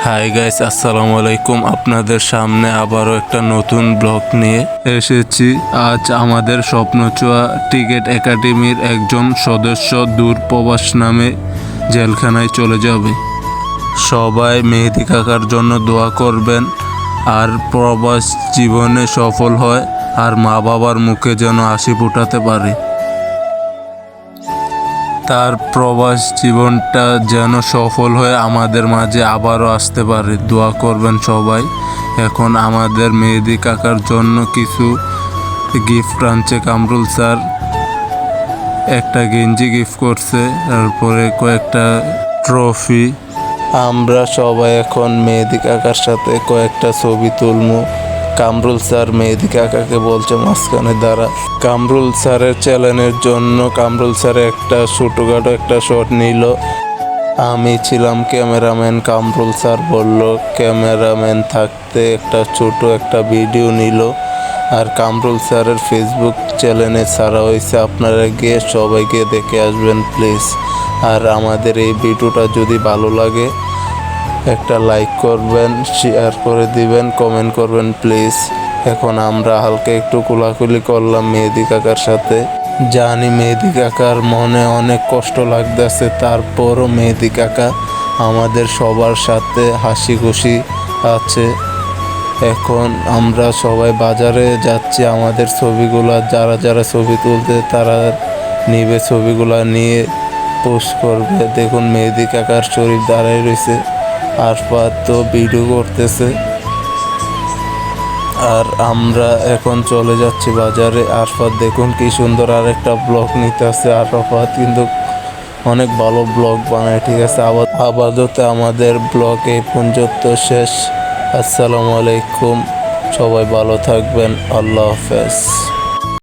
Hi guys, আসসালামু আলাইকুম। আপনাদের সামনে আবারও একটা নতুন ব্লগ নিয়ে এসেছি। আজ আমাদের স্বপ্নচোয়া টিকেট একাডেমির একজন সদস্য দূর প্রবাস নামে জেলখানায় চলে যাবে। সবাই মেহেদি কাকার জন্য দোয়া করবেন আর প্রবাস জীবনে সফল হয় আর মা বাবার মুখে যেন হাসি ফোটাতে পারে। তার প্রবাস জীবনটা যেন সফল হয়ে আমাদের মাঝে আবারও আসতে পারে। দোয়া করবেন সবাই। এখন আমাদের মেহেদি কাকার জন্য কিছু গিফট আনছে কামরুল স্যার। একটা গেঞ্জি গিফট করছে, তারপরে কয়েকটা ট্রফি। আমরা সবাই এখন মেহেদি কাকার সাথে কয়েকটা ছবি তুলমু। কামরুল স্যার মেহেদি কাকাকে বলছে মাঝখানে দাঁড়া। কামরুল স্যারের চ্যালেঞ্জের জন্য কামরুল স্যার একটা ছোটোখাটো একটা শট নিল। আমি ছিলাম ক্যামেরাম্যান। কামরুল স্যার বলল ক্যামেরাম্যান থাকতে একটা ছোট একটা ভিডিও নিল। আর কামরুল স্যারের ফেসবুক চ্যানেলে ছাড়া হয়েছে, আপনারা গিয়ে সবাইকে দেখে আসবেন প্লিজ। আর আমাদের এই ভিডিওটা যদি ভালো লাগে একটা লাইক করবেন, শেয়ার করে দিবেন, কমেন্ট করবেন প্লিজ। এখন আমরা হালকা একটু কোলাকুলি করলাম মেহেদি কাকার সাথে। জানি মেহেদি কাকার মনে অনেক কষ্ট লাগতেছে, তারপরও মেহেদি কাকা আমাদের সবার সাথে হাসি খুশি আছে। এখন আমরা সবাই বাজারে যাচ্ছি, আমাদের ছবিগুলা যারা যারা ছবি তুলতে তারা নিবে, ছবিগুলা নিয়ে পোস্ট করবে। দেখুন মেহেদি কাকার শরীর দাঁড়ায় রয়েছে, আরফাত তো ভিডিও করতেছে। আর আমরা এখন চলে যাচ্ছি বাজারে। আরফাত দেখুন কি সুন্দর আরেকটা ব্লগ নিতে আসছে। আরফাত কিন্তু অনেক ভালো ব্লগ বানায়, ঠিক আছে। আপাতত আমাদের ব্লগ এই পর্যন্ত শেষ। আসসালামু আলাইকুম, সবাই ভালো থাকবেন, আল্লাহ হাফেজ।